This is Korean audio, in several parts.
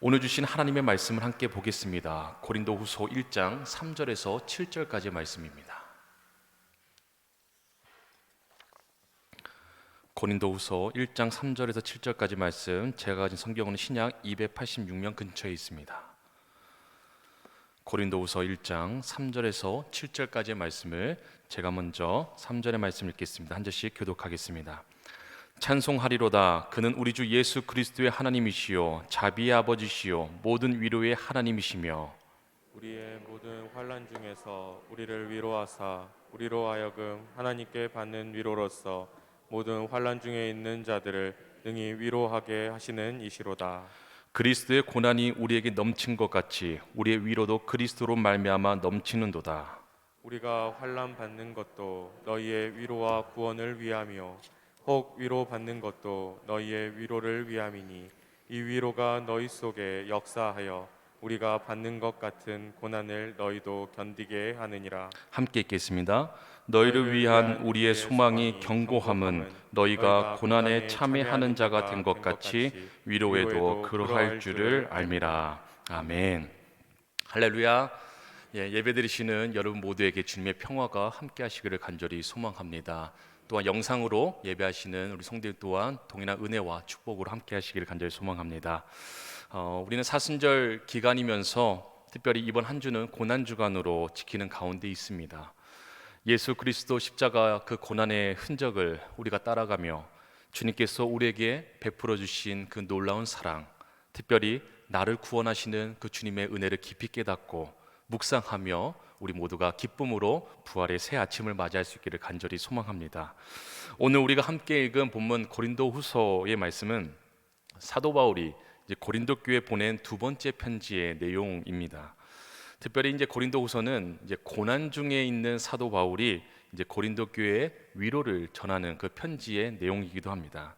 오늘 주신 하나님의 말씀을 함께 보겠습니다. 고린도후서 1장 3절에서 7절까지의 말씀입니다. 고린도후서 1장 3절에서 7절까지 말씀, 제가 가진 성경은 신약 286면 근처에 있습니다. 고린도후서 1장 3절에서 7절까지의 말씀을 제가 먼저 3절의 말씀 읽겠습니다. 한 절씩 교독하겠습니다. 찬송하리로다. 그는 우리 주 예수 그리스도의 하나님이시요 자비의 아버지시요 모든 위로의 하나님이시며 우리의 모든 환난 중에서 우리를 위로하사 우리로 하여금 하나님께 받는 위로로서 모든 환난 중에 있는 자들을 능히 위로하게 하시는 이시로다. 그리스도의 고난이 우리에게 넘친 것 같이 우리의 위로도 그리스도로 말미암아 넘치는도다. 우리가 환난 받는 것도 너희의 위로와 구원을 위하며 혹 위로 받는 것도 너희의 위로를 위함이니 이 위로가 너희 속에 역사하여 우리가 받는 것 같은 고난을 너희도 견디게 하느니라. 함께 읽겠습니다. 너희를 위한 우리의 소망이 견고함은 너희가 고난에 참여하는 자가 된 것 같이 위로에도 그러할 줄을 알미라. 아멘. 할렐루야. 예배 드리시는 여러분 모두에게 주님의 평화가 함께 하시기를 간절히 소망합니다. 또한 영상으로 예배하시는 우리 성도들 또한 동일한 은혜와 축복으로 함께 하시기를 간절히 소망합니다. 우리는 사순절 기간이면서 특별히 이번 한 주는 고난 주간으로 지키는 가운데 있습니다. 예수 그리스도 십자가 그 고난의 흔적을 우리가 따라가며 주님께서 우리에게 베풀어 주신 그 놀라운 사랑, 특별히 나를 구원하시는 그 주님의 은혜를 깊이 깨닫고 묵상하며 우리 모두가 기쁨으로 부활의 새 아침을 맞이할 수 있기를 간절히 소망합니다. 오늘 우리가 함께 읽은 본문 고린도후서의 말씀은 사도 바울이 이제 고린도 교회에 보낸 두 번째 편지의 내용입니다. 특별히 이제 고린도후서는 이제 고난 중에 있는 사도 바울이 이제 고린도 교회에 위로를 전하는 그 편지의 내용이기도 합니다.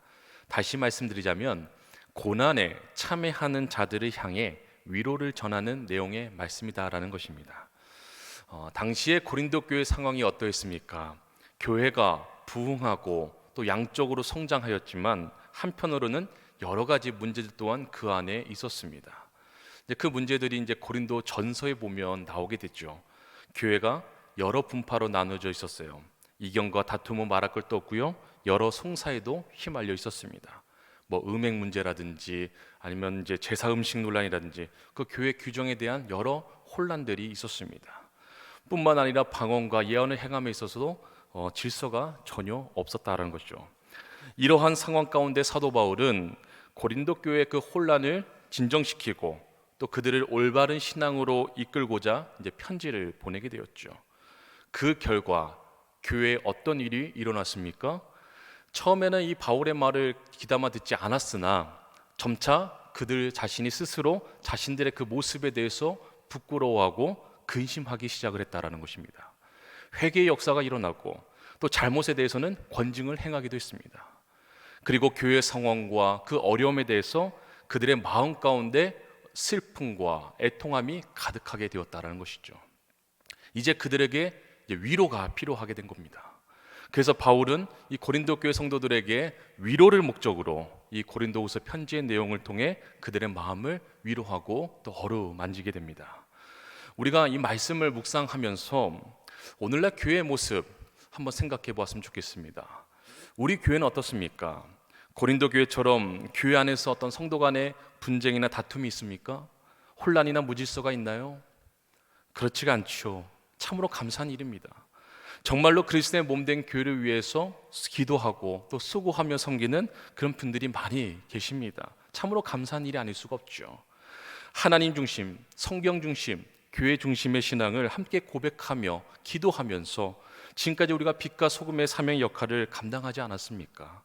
다시 말씀드리자면 고난에 참여하는 자들을 향해 위로를 전하는 내용의 말씀이다라는 것입니다. 당시의 고린도 교회 상황이 어떠했습니까? 교회가 부흥하고 또 양적으로 성장하였지만 한편으로는 여러 가지 문제들 또한 그 안에 있었습니다. 그 문제들이 이제 고린도 전서에 보면 나오게 됐죠. 교회가 여러 분파로 나눠져 있었어요. 이견과 다툼은 말할 것도 없고요. 여러 송사에도 휘말려 있었습니다. 음행 문제라든지 아니면 이제 제사 음식 논란이라든지 그 교회 규정에 대한 여러 혼란들이 있었습니다. 뿐만 아니라 방언과 예언을 행함에 있어서도 질서가 전혀 없었다라는 것이죠. 이러한 상황 가운데 사도 바울은 고린도 교회의 그 혼란을 진정시키고 또 그들을 올바른 신앙으로 이끌고자 이제 편지를 보내게 되었죠. 그 결과 교회에 어떤 일이 일어났습니까? 처음에는 이 바울의 말을 귀담아 듣지 않았으나 점차 그들 자신이 스스로 자신들의 그 모습에 대해서 부끄러워하고 근심하기 시작을 했다라는 것입니다. 회개의 역사가 일어나고 또 잘못에 대해서는 권징을 행하기도 했습니다. 그리고 교회 상황과 그 어려움에 대해서 그들의 마음 가운데 슬픔과 애통함이 가득하게 되었다라는 것이죠. 이제 그들에게 위로가 필요하게 된 겁니다. 그래서 바울은 이 고린도 교회 성도들에게 위로를 목적으로 이 고린도후서 편지의 내용을 통해 그들의 마음을 위로하고 또 어루만지게 됩니다. 우리가 이 말씀을 묵상하면서 오늘날 교회의 모습 한번 생각해 보았으면 좋겠습니다. 우리 교회는 어떻습니까? 고린도 교회처럼 교회 안에서 어떤 성도 간의 분쟁이나 다툼이 있습니까? 혼란이나 무질서가 있나요? 그렇지가 않죠. 참으로 감사한 일입니다. 정말로 그리스도의 몸된 교회를 위해서 기도하고 또 수고하며 섬기는 그런 분들이 많이 계십니다. 참으로 감사한 일이 아닐 수가 없죠. 하나님 중심, 성경 중심, 교회 중심의 신앙을 함께 고백하며 기도하면서 지금까지 우리가 빛과 소금의 사명의 역할을 감당하지 않았습니까?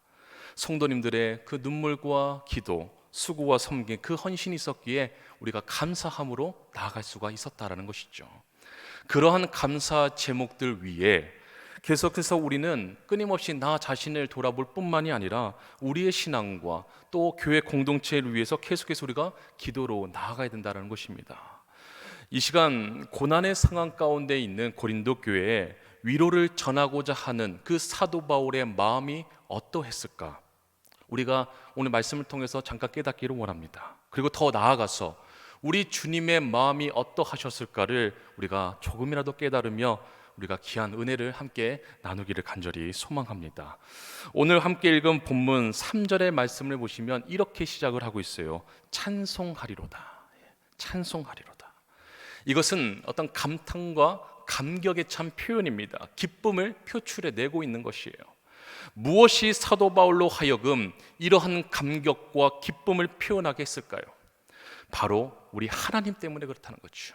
성도님들의 그 눈물과 기도, 수고와 섬김, 그 헌신이 있었기에 우리가 감사함으로 나아갈 수가 있었다라는 것이죠. 그러한 감사 제목들 위에 계속해서 우리는 끊임없이 나 자신을 돌아볼 뿐만이 아니라 우리의 신앙과 또 교회 공동체를 위해서 계속해서 우리가 기도로 나아가야 된다는 것입니다. 이 시간 고난의 상황 가운데 있는 고린도 교회에 위로를 전하고자 하는 그 사도 바울의 마음이 어떠했을까? 우리가 오늘 말씀을 통해서 잠깐 깨닫기를 원합니다. 그리고 더 나아가서 우리 주님의 마음이 어떠하셨을까를 우리가 조금이라도 깨달으며 우리가 귀한 은혜를 함께 나누기를 간절히 소망합니다. 오늘 함께 읽은 본문 3절의 말씀을 보시면 이렇게 시작을 하고 있어요. 찬송하리로다. 찬송하리로다. 이것은 어떤 감탄과 감격의 참 표현입니다. 기쁨을 표출해내고 있는 것이에요. 무엇이 사도 바울로 하여금 이러한 감격과 기쁨을 표현하게 했을까요? 바로 우리 하나님 때문에 그렇다는 거죠.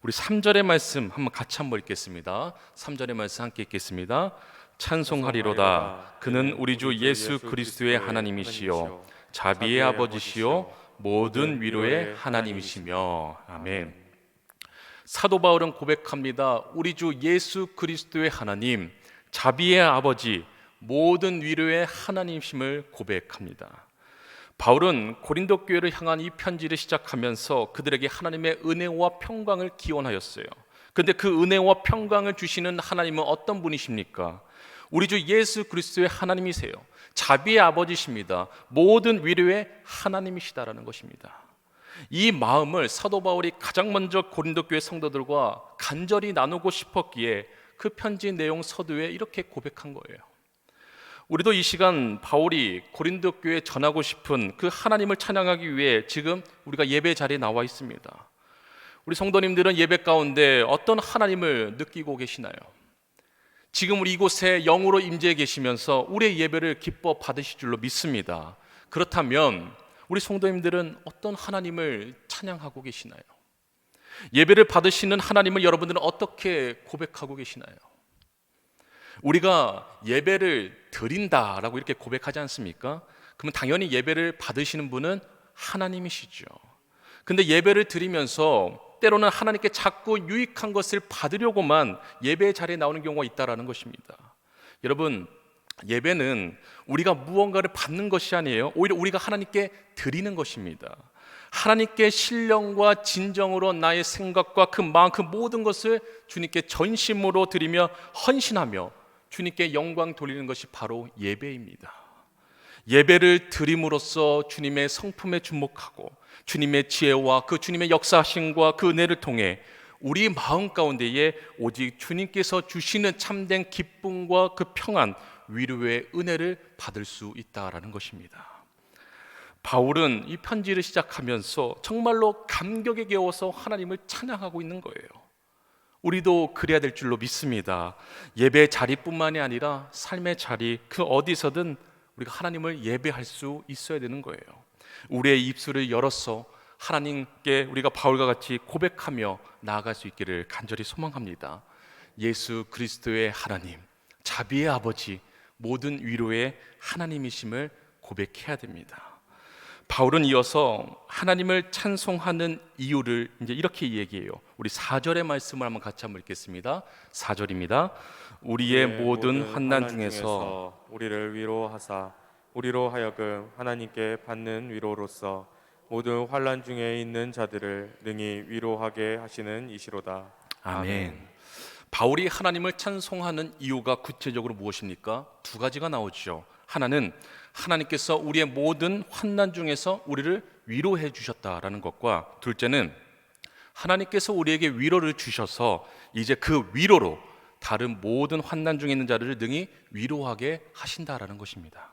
우리 3절의 말씀 한번 읽겠습니다. 3절의 말씀 함께 읽겠습니다. 찬송하리로다. 그는 우리 주 예수 그리스도의 하나님이시요 자비의 아버지시요 모든 위로의 하나님이시며. 아멘. 사도 바울은 고백합니다. 우리 주 예수 그리스도의 하나님, 자비의 아버지, 모든 위로의 하나님이심을 고백합니다. 바울은 고린도 교회를 향한 이 편지를 시작하면서 그들에게 하나님의 은혜와 평강을 기원하였어요. 그런데 그 은혜와 평강을 주시는 하나님은 어떤 분이십니까? 우리 주 예수 그리스도의 하나님이세요. 자비의 아버지십니다. 모든 위로의 하나님이시다라는 것입니다. 이 마음을 사도 바울이 가장 먼저 고린도 교회 성도들과 간절히 나누고 싶었기에 그 편지 내용 서두에 이렇게 고백한 거예요. 우리도 이 시간 바울이 고린도 교회에 전하고 싶은 그 하나님을 찬양하기 위해 지금 우리가 예배 자리에 나와 있습니다. 우리 성도님들은 예배 가운데 어떤 하나님을 느끼고 계시나요? 지금 우리 이곳에 영으로 임재해 계시면서 우리의 예배를 기뻐 받으실 줄로 믿습니다. 그렇다면 우리 성도님들은 어떤 하나님을 찬양하고 계시나요? 예배를 받으시는 하나님을 여러분들은 어떻게 고백하고 계시나요? 우리가 예배를 드린다라고 이렇게 고백하지 않습니까? 그러면 당연히 예배를 받으시는 분은 하나님이시죠. 근데 예배를 드리면서 때로는 하나님께 자꾸 유익한 것을 받으려고만 예배 자리에 나오는 경우가 있다라는 것입니다. 여러분, 예배는 우리가 무언가를 받는 것이 아니에요. 오히려 우리가 하나님께 드리는 것입니다. 하나님께 신령과 진정으로 나의 생각과 그 마음, 그 모든 것을 주님께 전심으로 드리며 헌신하며 주님께 영광 돌리는 것이 바로 예배입니다. 예배를 드림으로써 주님의 성품에 주목하고 주님의 지혜와 그 주님의 역사하심과 그 은혜를 통해 우리 마음 가운데에 오직 주님께서 주시는 참된 기쁨과 그 평안, 위로의 은혜를 받을 수 있다라는 것입니다. 바울은 이 편지를 시작하면서 정말로 감격에 겨워서 하나님을 찬양하고 있는 거예요. 우리도 그래야 될 줄로 믿습니다. 예배 자리뿐만이 아니라 삶의 자리 그 어디서든 우리가 하나님을 예배할 수 있어야 되는 거예요. 우리의 입술을 열어서 하나님께 우리가 바울과 같이 고백하며 나아갈 수 있기를 간절히 소망합니다. 예수 그리스도의 하나님, 자비의 아버지, 모든 위로의 하나님이심을 고백해야 됩니다. 바울은 이어서 하나님을 찬송하는 이유를 이제 이렇게 얘기해요. 우리 4절의 말씀을 한번 읽겠습니다. 4절입니다. 우리의 모든 환난 중에서 우리를 위로하사 우리로 하여금 하나님께 받는 위로로서 모든 환난 중에 있는 자들을 능히 위로하게 하시는 이시로다. 아멘. 바울이 하나님을 찬송하는 이유가 구체적으로 무엇입니까? 두 가지가 나오죠. 하나는 하나님께서 우리의 모든 환난 중에서 우리를 위로해 주셨다라는 것과, 둘째는 하나님께서 우리에게 위로를 주셔서 이제 그 위로로 다른 모든 환난 중에 있는 자들을 능히 위로하게 하신다라는 것입니다.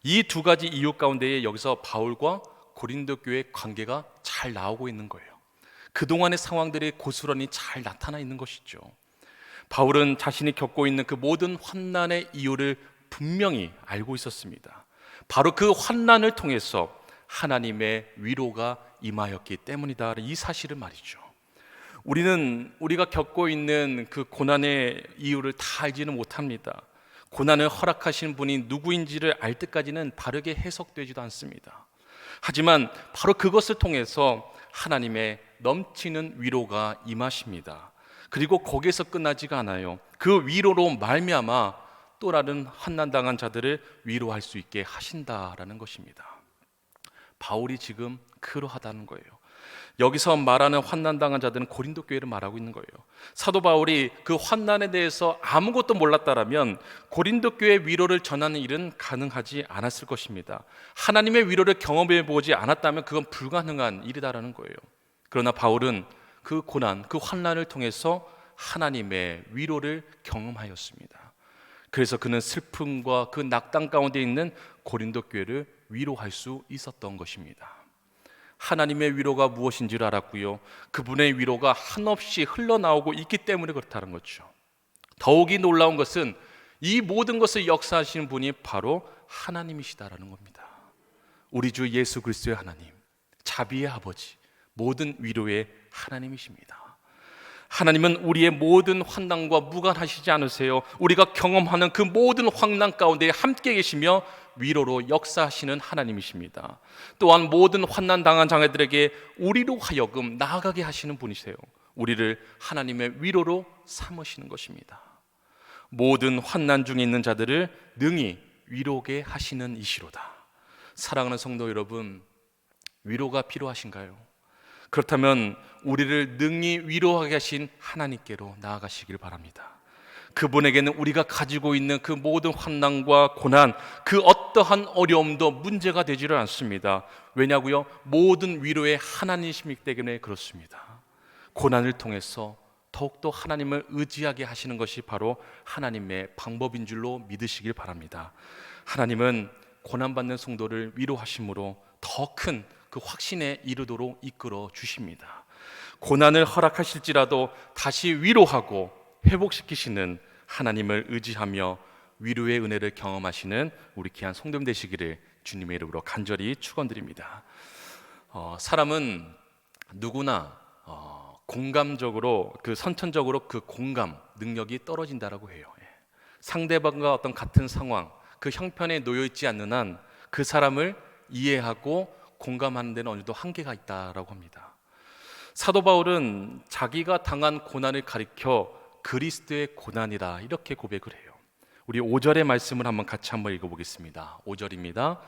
이 두 가지 이유 가운데에 여기서 바울과 고린도 교회의 관계가 잘 나오고 있는 거예요. 그동안의 상황들이 고스란히 잘 나타나 있는 것이죠. 바울은 자신이 겪고 있는 그 모든 환난의 이유를 분명히 알고 있었습니다. 바로 그 환난을 통해서 하나님의 위로가 임하였기 때문이다. 이 사실을 말이죠. 우리가 겪고 있는 그 고난의 이유를 다 알지는 못합니다. 고난을 허락하신 분이 누구인지를 알 때까지는 바르게 해석되지도 않습니다. 하지만 바로 그것을 통해서 하나님의 넘치는 위로가 임하십니다. 그리고 거기에서 끝나지가 않아요. 그 위로로 말미암아 또 다른 환난당한 자들을 위로할 수 있게 하신다라는 것입니다. 바울이 지금 그러하다는 거예요. 여기서 말하는 환난당한 자들은 고린도 교회를 말하고 있는 거예요. 사도 바울이 그 환난에 대해서 아무것도 몰랐다라면 고린도 교회 위로를 전하는 일은 가능하지 않았을 것입니다. 하나님의 위로를 경험해 보지 않았다면 그건 불가능한 일이다라는 거예요. 그러나 바울은 그 고난, 그 환난을 통해서 하나님의 위로를 경험하였습니다. 그래서 그는 슬픔과 그 낙담 가운데 있는 고린도 교회를 위로할 수 있었던 것입니다. 하나님의 위로가 무엇인지를 알았고요, 그분의 위로가 한없이 흘러나오고 있기 때문에 그렇다는 거죠. 더욱이 놀라운 것은 이 모든 것을 역사하시는 분이 바로 하나님이시다라는 겁니다. 우리 주 예수 그리스도의 하나님, 자비의 아버지, 모든 위로의 하나님이십니다. 하나님은 우리의 모든 환난과 무관하시지 않으세요. 우리가 경험하는 그 모든 환난 가운데 함께 계시며 위로로 역사하시는 하나님이십니다. 또한 모든 환난 당한 자녀들에게 우리로 하여금 나아가게 하시는 분이세요. 우리를 하나님의 위로로 삼으시는 것입니다. 모든 환난 중에 있는 자들을 능히 위로게 하시는 이시로다. 사랑하는 성도 여러분, 위로가 필요하신가요? 그렇다면 우리를 능히 위로하게 하신 하나님께로 나아가시길 바랍니다. 그분에게는 우리가 가지고 있는 그 모든 환난과 고난, 그 어떠한 어려움도 문제가 되지를 않습니다. 왜냐고요? 모든 위로의 하나님이시기 때문에 그렇습니다. 고난을 통해서 더욱더 하나님을 의지하게 하시는 것이 바로 하나님의 방법인 줄로 믿으시길 바랍니다. 하나님은 고난받는 성도를 위로하심으로 더 큰 그 확신에 이르도록 이끌어 주십니다. 고난을 허락하실지라도 다시 위로하고 회복시키시는 하나님을 의지하며 위로의 은혜를 경험하시는 우리 귀한 성도님 되시기를 주님의 이름으로 간절히 축원드립니다. 사람은 누구나 공감적으로, 그 선천적으로 그 공감 능력이 떨어진다라고 해요. 상대방과 어떤 같은 상황, 그 형편에 놓여 있지 않는 한 그 사람을 이해하고 공감하는 데는 어느 정도 한계가 있다라고 합니다. 사도 바울은 자기가 당한 고난을 가리켜 그리스도의 고난이라 이렇게 고백을 해요. 우리 5절의 말씀을 같이 한번 읽어보겠습니다. 5절입니다.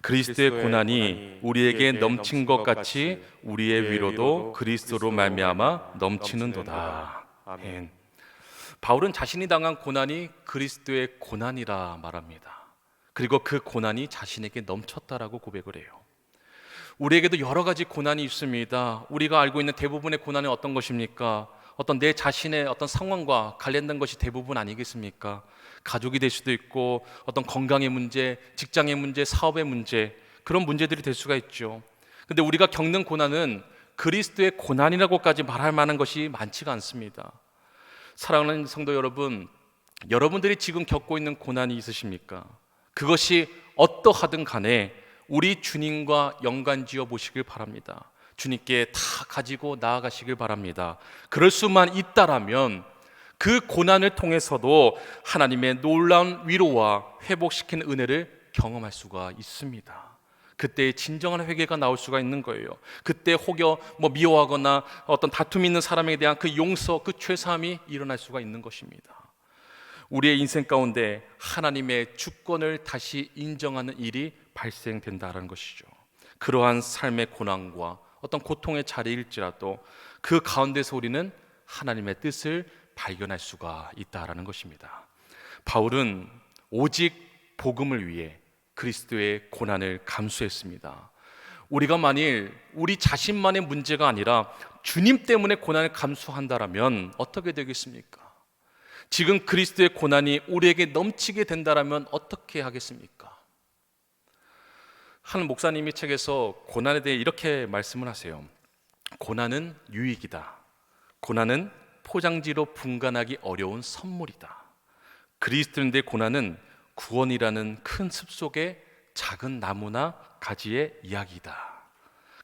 그리스도의 고난이 우리에게 넘친 것 같이 우리의 위로도 그리스도로 말미암아 넘치는도다. 아멘. 바울은 자신이 당한 고난이 그리스도의 고난이라 말합니다. 그리고 그 고난이 자신에게 넘쳤다라고 고백을 해요. 우리에게도 여러 가지 고난이 있습니다. 우리가 알고 있는 대부분의 고난은 어떤 것입니까? 어떤 내 자신의 어떤 상황과 관련된 것이 대부분 아니겠습니까? 가족이 될 수도 있고, 어떤 건강의 문제, 직장의 문제, 사업의 문제, 그런 문제들이 될 수가 있죠. 근데 우리가 겪는 고난은 그리스도의 고난이라고까지 말할 만한 것이 많지가 않습니다. 사랑하는 성도 여러분, 여러분들이 지금 겪고 있는 고난이 있으십니까? 그것이 어떠하든 간에 우리 주님과 연관지어 보시길 바랍니다. 주님께 다 가지고 나아가시길 바랍니다. 그럴 수만 있다라면 그 고난을 통해서도 하나님의 놀라운 위로와 회복시키는 은혜를 경험할 수가 있습니다. 그때 진정한 회개가 나올 수가 있는 거예요. 그때 혹여 미워하거나 어떤 다툼이 있는 사람에 대한 그 용서, 그 죄사함이 일어날 수가 있는 것입니다. 우리의 인생 가운데 하나님의 주권을 다시 인정하는 일이 발생된다는 것이죠. 그러한 삶의 고난과 어떤 고통의 자리일지라도 그 가운데서 우리는 하나님의 뜻을 발견할 수가 있다라는 것입니다. 바울은 오직 복음을 위해 그리스도의 고난을 감수했습니다. 우리가 만일 우리 자신만의 문제가 아니라 주님 때문에 고난을 감수한다라면 어떻게 되겠습니까? 지금 그리스도의 고난이 우리에게 넘치게 된다라면 어떻게 하겠습니까? 한 목사님이 책에서 고난에 대해 이렇게 말씀을 하세요. 고난은 유익이다. 고난은 포장지로 분간하기 어려운 선물이다. 그리스도인들의 고난은 구원이라는 큰 숲 속의 작은 나무나 가지의 이야기다.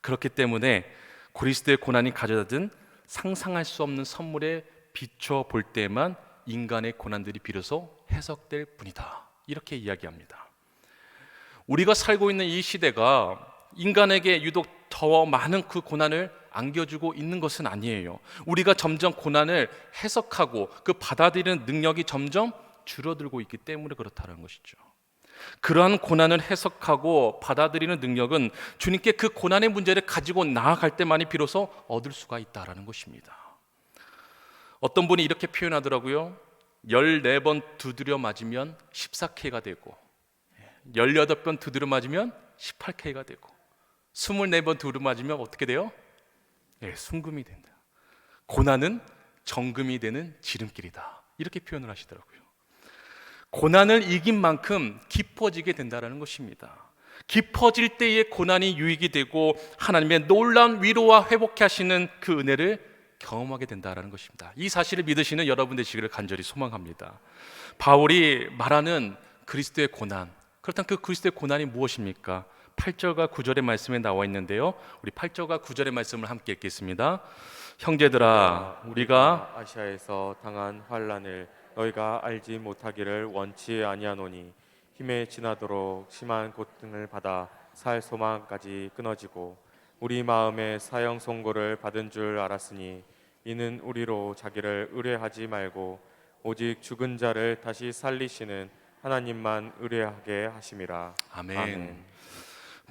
그렇기 때문에 그리스도의 고난이 가져다 든 상상할 수 없는 선물에 비춰볼 때만 인간의 고난들이 비로소 해석될 뿐이다. 이렇게 이야기합니다. 우리가 살고 있는 이 시대가 인간에게 유독 더 많은 그 고난을 안겨주고 있는 것은 아니에요. 우리가 점점 고난을 해석하고 그 받아들이는 능력이 점점 줄어들고 있기 때문에 그렇다는 것이죠. 그러한 고난을 해석하고 받아들이는 능력은 주님께 그 고난의 문제를 가지고 나아갈 때만이 비로소 얻을 수가 있다라는 것입니다. 어떤 분이 이렇게 표현하더라고요. 14번 두드려 맞으면 14K가 되고 18번 두드려 맞으면 18K가 되고 24번 두드려 맞으면 어떻게 돼요? 순금이 된다. 고난은 정금이 되는 지름길이다. 이렇게 표현을 하시더라고요. 고난을 이긴 만큼 깊어지게 된다는 것입니다. 깊어질 때의 고난이 유익이 되고 하나님의 놀라운 위로와 회복케 하시는 그 은혜를 경험하게 된다는 것입니다. 이 사실을 믿으시는 여러분 되시기를 간절히 소망합니다. 바울이 말하는 그리스도의 고난, 그렇다면 그 그리스도의 고난이 무엇입니까? 8절과 9절의 말씀에 나와 있는데요, 우리 8절과 9절의 말씀을 함께 읽겠습니다. 형제들아, 우리가 아시아에서 당한 환난을 너희가 알지 못하기를 원치 아니하노니 힘에 지나도록 심한 고통을 받아 살 소망까지 끊어지고 우리 마음에 사형 선고를 받은 줄 알았으니 이는 우리로 자기를 의뢰하지 말고 오직 죽은 자를 다시 살리시는 하나님만 의뢰하게 하심이라. 아멘. 아멘.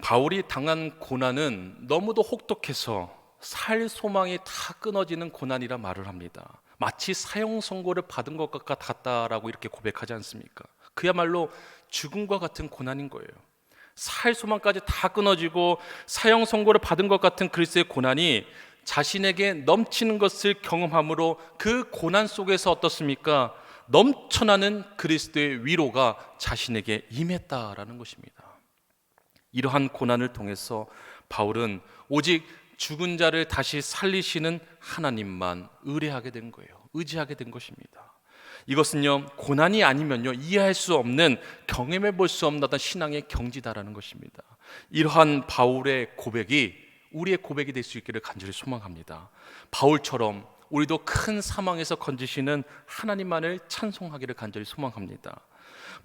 바울이 당한 고난은 너무도 혹독해서 살 소망이 다 끊어지는 고난이라 말을 합니다. 마치 사형 선고를 받은 것 같다라고 이렇게 고백하지 않습니까? 그야말로 죽음과 같은 고난인 거예요. 살 소망까지 다 끊어지고 사형 선고를 받은 것 같은 그리스도의 고난이 자신에게 넘치는 것을 경험함으로 그 고난 속에서 어떻습니까? 넘쳐나는 그리스도의 위로가 자신에게 임했다라는 것입니다. 이러한 고난을 통해서 바울은 오직 죽은 자를 다시 살리시는 하나님만 의뢰하게 된 거예요. 의지하게 된 것입니다. 이것은요, 고난이 아니면요 이해할 수 없는, 경험해 볼 수 없는 어떤 신앙의 경지다라는 것입니다. 이러한 바울의 고백이 우리의 고백이 될 수 있기를 간절히 소망합니다. 바울처럼 우리도 큰 사망에서 건지시는 하나님만을 찬송하기를 간절히 소망합니다.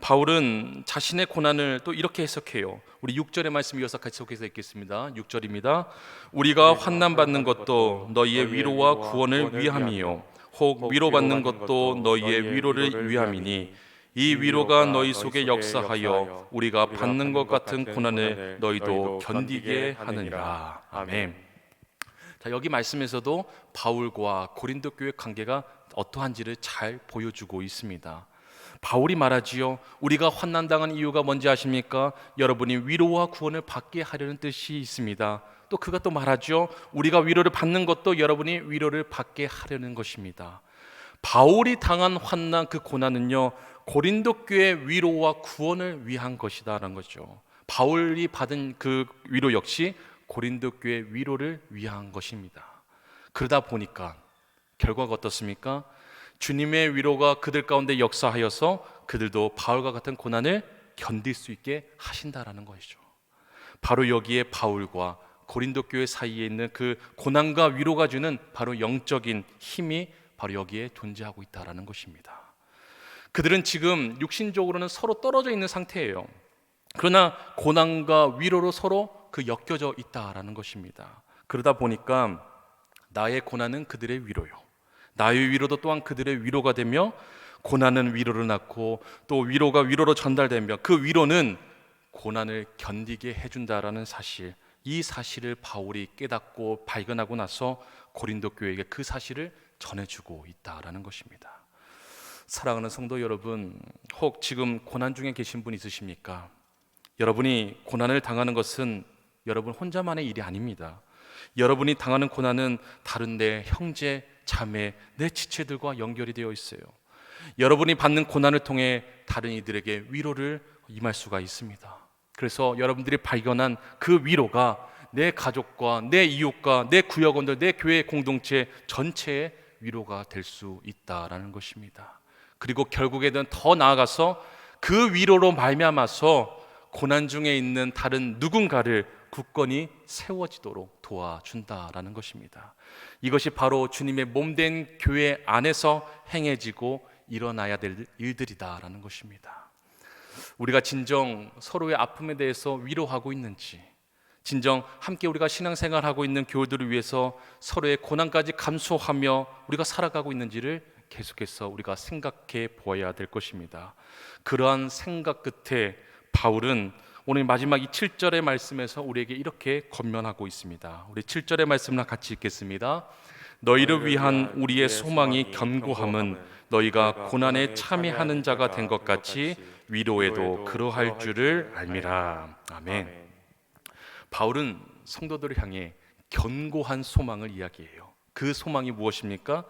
바울은 자신의 고난을 또 이렇게 해석해요. 우리 6절의 말씀 이어서 같이 속해서 읽겠습니다. 6절입니다. 우리가 환난받는 것도 너희의 위로와 구원을 위함이요 혹 위로받는 것도 너희의 위로를 위함이니 이 위로가 너희 속에 역사하여 우리가 받는 것 같은 고난을 너희도 견디게 하느니라. 아멘. 자, 여기 말씀에서도 바울과 고린도 교회 관계가 어떠한지를 잘 보여주고 있습니다. 바울이 말하지요. 우리가 환난당한 이유가 뭔지 아십니까? 여러분이 위로와 구원을 받게 하려는 뜻이 있습니다. 또 그가 또 말하죠. 우리가 위로를 받는 것도 여러분이 위로를 받게 하려는 것입니다. 바울이 당한 환난, 그 고난은요 고린도 교회 위로와 구원을 위한 것이다라는 거죠. 바울이 받은 그 위로 역시 고린도 교회 위로를 위한 것입니다. 그러다 보니까 결과가 어떻습니까? 주님의 위로가 그들 가운데 역사하여서 그들도 바울과 같은 고난을 견딜 수 있게 하신다라는 것이죠. 바로 여기에 바울과 고린도 교회 사이에 있는 그 고난과 위로가 주는 바로 영적인 힘이 바로 여기에 존재하고 있다라는 것입니다. 그들은 지금 육신적으로는 서로 떨어져 있는 상태예요. 그러나 고난과 위로로 서로 그 엮여져 있다라는 것입니다. 그러다 보니까 나의 고난은 그들의 위로요, 나의 위로도 또한 그들의 위로가 되며, 고난은 위로를 낳고 또 위로가 위로로 전달되며 그 위로는 고난을 견디게 해준다라는 사실, 이 사실을 바울이 깨닫고 발견하고 나서 고린도 교회에게 그 사실을 전해주고 있다라는 것입니다. 사랑하는 성도 여러분, 혹 지금 고난 중에 계신 분 있으십니까? 여러분이 고난을 당하는 것은 여러분 혼자만의 일이 아닙니다. 여러분이 당하는 고난은 다른 내 형제, 자매, 내 지체들과 연결이 되어 있어요. 여러분이 받는 고난을 통해 다른 이들에게 위로를 임할 수가 있습니다. 그래서 여러분들이 발견한 그 위로가 내 가족과 내 이웃과 내 구역원들, 내 교회 공동체 전체의 위로가 될 수 있다라는 것입니다. 그리고 결국에는 더 나아가서 그 위로로 말미암아서 고난 중에 있는 다른 누군가를 굳건히 세워지도록 도와준다라는 것입니다. 이것이 바로 주님의 몸된 교회 안에서 행해지고 일어나야 될 일들이다라는 것입니다. 우리가 진정 서로의 아픔에 대해서 위로하고 있는지, 진정 함께 우리가 신앙생활하고 있는 교우들을 위해서 서로의 고난까지 감수하며 우리가 살아가고 있는지를 계속해서 우리가 생각해 보아야 될 것입니다. 그러한 생각 끝에 바울은 오늘 마지막 이 7절의 말씀에서 우리에게 이렇게 권면하고 있습니다. 우리 7절의 말씀을 같이 읽겠습니다. 너희를 위한 우리의 소망이 견고함은 너희가 고난에 참여하는 자가 된 것 같이 위로에도 그러할 줄을 알미라. 아멘. 바울은 성도들을 향해 견고한 소망을 이야기해요. 그 소망이 무엇입니까?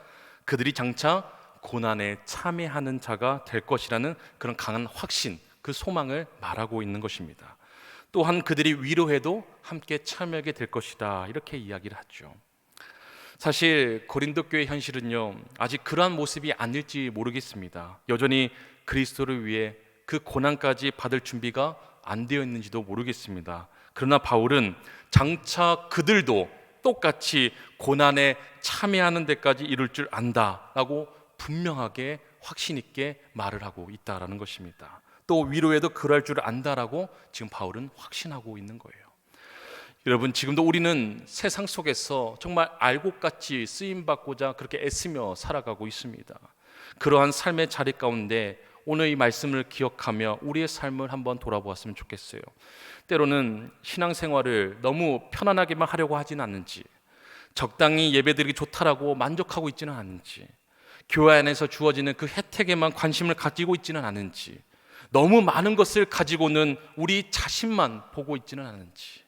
그들이 장차 고난에 참여하는 자가 될 것이라는 그런 강한 확신, 그 소망을 말하고 있는 것입니다. 또한 그들이 위로해도 함께 참여하게 될 것이다, 이렇게 이야기를 하죠. 사실 고린도 교회 현실은요, 아직 그러한 모습이 아닐지 모르겠습니다. 여전히 그리스도를 위해 그 고난까지 받을 준비가 안 되어 있는지도 모르겠습니다. 그러나 바울은 장차 그들도 똑같이 고난에 참여하는 데까지 이룰 줄 안다라고 분명하게 확신 있게 말을 하고 있다라는 것입니다. 또 위로에도 그럴 줄 안다라고 지금 바울은 확신하고 있는 거예요. 여러분, 지금도 우리는 세상 속에서 정말 알곡같이 쓰임받고자 그렇게 애쓰며 살아가고 있습니다. 그러한 삶의 자리 가운데 오늘 이 말씀을 기억하며 우리의 삶을 한번 돌아보았으면 좋겠어요. 때로는 신앙생활을 너무 편안하게만 하려고 하지는 않는지, 적당히 예배드리기 좋다라고 만족하고 있지는 않은지, 교회 안에서 주어지는 그 혜택에만 관심을 가지고 있지는 않은지, 너무 많은 것을 가지고는 우리 자신만 보고 있지는 않은지,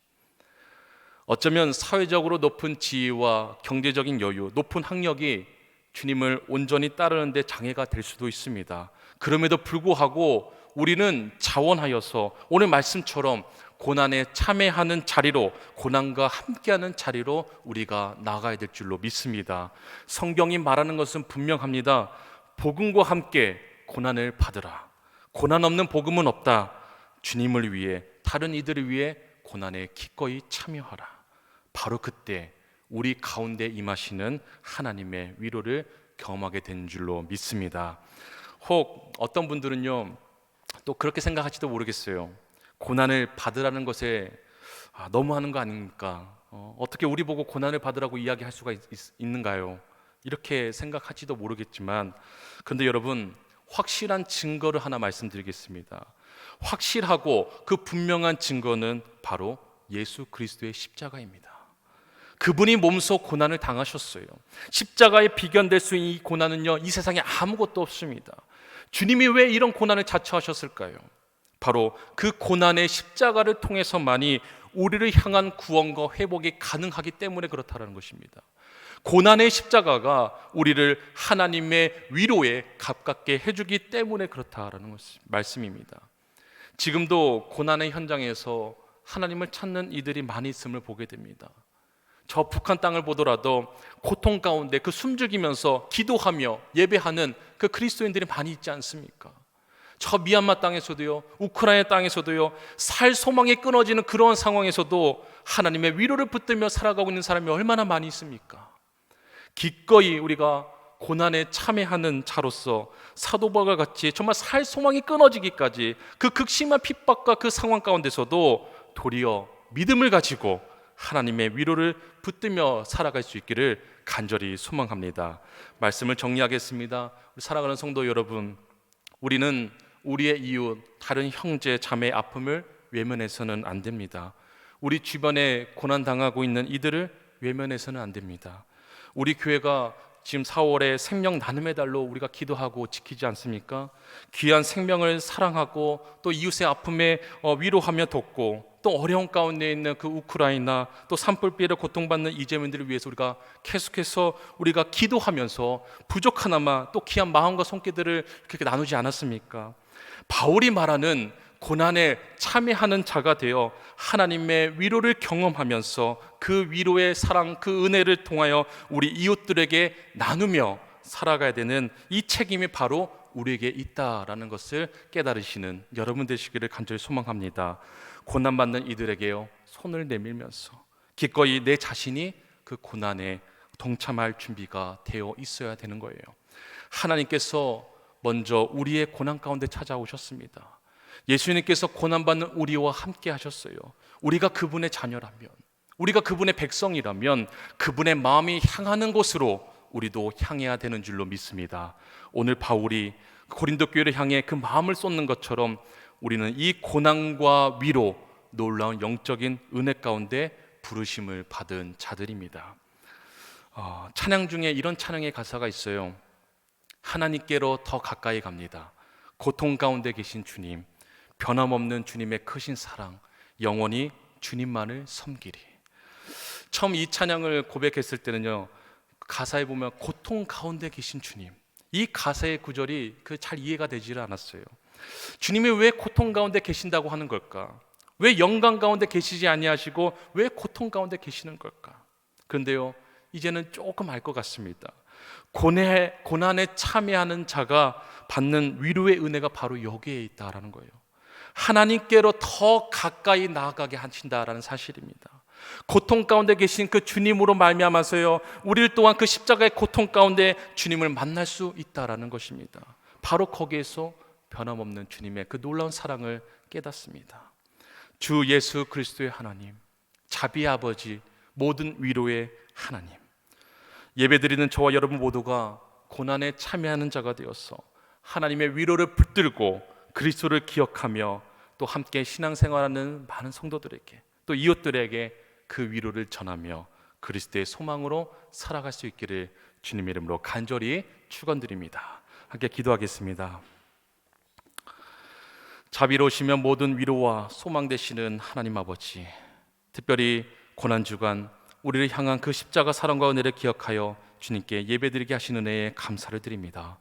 어쩌면 사회적으로 높은 지위와 경제적인 여유, 높은 학력이 주님을 온전히 따르는 데 장애가 될 수도 있습니다. 그럼에도 불구하고 우리는 자원하여서 오늘 말씀처럼 고난에 참여하는 자리로, 고난과 함께하는 자리로 우리가 나가야 될 줄로 믿습니다. 성경이 말하는 것은 분명합니다. 복음과 함께 고난을 받으라. 고난 없는 복음은 없다. 주님을 위해, 다른 이들을 위해 고난에 기꺼이 참여하라. 바로 그때 우리 가운데 임하시는 하나님의 위로를 경험하게 된 줄로 믿습니다. 혹 어떤 분들은요, 또 그렇게 생각할지도 모르겠어요. 고난을 받으라는 것에 너무하는 거 아닙니까? 어떻게 우리 보고 고난을 받으라고 이야기할 수가 있는가요? 이렇게 생각할지도 모르겠지만, 그런데 여러분, 확실한 증거를 하나 말씀드리겠습니다. 확실하고 그 분명한 증거는 바로 예수 그리스도의 십자가입니다. 그분이 몸소 고난을 당하셨어요. 십자가에 비견될 수 있는 이 고난은요, 이 세상에 아무것도 없습니다. 주님이 왜 이런 고난을 자처하셨을까요? 바로 그 고난의 십자가를 통해서만이 우리를 향한 구원과 회복이 가능하기 때문에 그렇다는 것입니다. 고난의 십자가가 우리를 하나님의 위로에 가깝게 해주기 때문에 그렇다라는 말씀입니다. 지금도 고난의 현장에서 하나님을 찾는 이들이 많이 있음을 보게 됩니다. 저 북한 땅을 보더라도 고통 가운데 그 숨죽이면서 기도하며 예배하는 그 그리스도인들이 많이 있지 않습니까? 저 미얀마 땅에서도요, 우크라이나 땅에서도요, 살 소망이 끊어지는 그러한 상황에서도 하나님의 위로를 붙들며 살아가고 있는 사람이 얼마나 많이 있습니까? 기꺼이 우리가 고난에 참여하는 자로서 사도 바울과 같이 정말 살 소망이 끊어지기까지 그 극심한 핍박과 그 상황 가운데서도 도리어 믿음을 가지고 하나님의 위로를 붙들며 살아갈 수 있기를 간절히 소망합니다. 말씀을 정리하겠습니다. 우리 살아가는 성도 여러분, 우리는 우리의 이웃, 다른 형제, 자매의 아픔을 외면해서는 안 됩니다. 우리 주변에 고난당하고 있는 이들을 외면해서는 안 됩니다. 우리 교회가 지금 4월에 생명 나눔의 달로 우리가 기도하고 지키지 않습니까? 귀한 생명을 사랑하고 또 이웃의 아픔에 위로하며 돕고, 또 어려운 가운데 있는 그 우크라이나, 또 산불비를 고통받는 이재민들을 위해서 우리가 계속해서 우리가 기도하면서 부족하나마 또 귀한 마음과 손길들을 그렇게 나누지 않았습니까? 바울이 말하는 고난에 참여하는 자가 되어 하나님의 위로를 경험하면서 그 위로의 사랑, 그 은혜를 통하여 우리 이웃들에게 나누며 살아가야 되는 이 책임이 바로 우리에게 있다라는 것을 깨달으시는 여러분 되시기를 간절히 소망합니다. 고난받는 이들에게요, 손을 내밀면서 기꺼이 내 자신이 그 고난에 동참할 준비가 되어 있어야 되는 거예요. 하나님께서 먼저 우리의 고난 가운데 찾아오셨습니다. 예수님께서 고난받는 우리와 함께 하셨어요. 우리가 그분의 자녀라면, 우리가 그분의 백성이라면 그분의 마음이 향하는 곳으로 우리도 향해야 되는 줄로 믿습니다. 오늘 바울이 고린도 교회를 향해 그 마음을 쏟는 것처럼 우리는 이 고난과 위로, 놀라운 영적인 은혜 가운데 부르심을 받은 자들입니다. 찬양 중에 이런 찬양의 가사가 있어요. 하나님께로 더 가까이 갑니다. 고통 가운데 계신 주님, 변함없는 주님의 크신 사랑, 영원히 주님만을 섬기리. 처음 이 찬양을 고백했을 때는요, 가사에 보면 고통 가운데 계신 주님, 이 가사의 구절이 잘 이해가 되지를 않았어요. 주님이 왜 고통 가운데 계신다고 하는 걸까? 왜 영광 가운데 계시지 아니하시고 왜 고통 가운데 계시는 걸까? 그런데요, 이제는 조금 알 것 같습니다. 고난에 참여하는 자가 받는 위로의 은혜가 바로 여기에 있다라는 거예요. 하나님께로 더 가까이 나아가게 하신다라는 사실입니다. 고통 가운데 계신 그 주님으로 말미암아서요, 우리를 또한 그 십자가의 고통 가운데 주님을 만날 수 있다라는 것입니다. 바로 거기에서 변함없는 주님의 그 놀라운 사랑을 깨닫습니다. 주 예수 그리스도의 하나님, 자비의 아버지, 모든 위로의 하나님, 예배드리는 저와 여러분 모두가 고난에 참여하는 자가 되어서 하나님의 위로를 붙들고 그리스도를 기억하며 또 함께 신앙생활하는 많은 성도들에게, 또 이웃들에게 그 위로를 전하며 그리스도의 소망으로 살아갈 수 있기를 주님의 이름으로 간절히 축원드립니다. 함께 기도하겠습니다. 자비로우시며 모든 위로와 소망 되시는 하나님 아버지, 특별히 고난주간 우리를 향한 그 십자가 사랑과 은혜를 기억하여 주님께 예배드리게 하시는 은혜에 감사를 드립니다.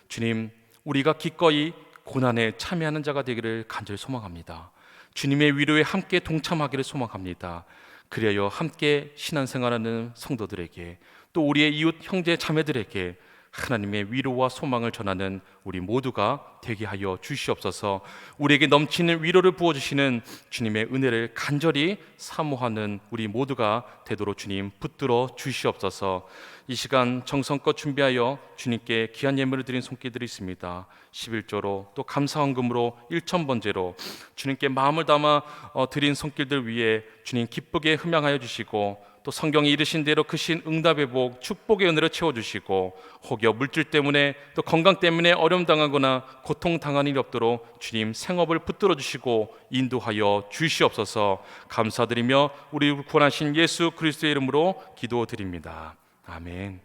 주님, 우리가 기꺼이 고난에 참여하는 자가 되기를 간절히 소망합니다. 주님의 위로에 함께 동참하기를 소망합니다. 그리하여 함께 신앙생활하는 성도들에게, 또 우리의 이웃 형제 자매들에게 하나님의 위로와 소망을 전하는 우리 모두가 되게 하여 주시옵소서. 우리에게 넘치는 위로를 부어주시는 주님의 은혜를 간절히 사모하는 우리 모두가 되도록 주님 붙들어 주시옵소서. 이 시간 정성껏 준비하여 주님께 귀한 예물을 드린 손길들이 있습니다. 11조로 또 감사헌금으로 1,000번제로 주님께 마음을 담아 드린 손길들 위해 주님 기쁘게 흠양하여 주시고, 또 성경이 이르신 대로 크신 응답의 복, 축복의 은혜로 채워주시고, 혹여 물질 때문에 또 건강 때문에 어려움 당하거나 고통 당한 일이 없도록 주님 생업을 붙들어 주시고 인도하여 주시옵소서. 감사드리며 우리 구원하신 예수 그리스도의 이름으로 기도드립니다. 아멘.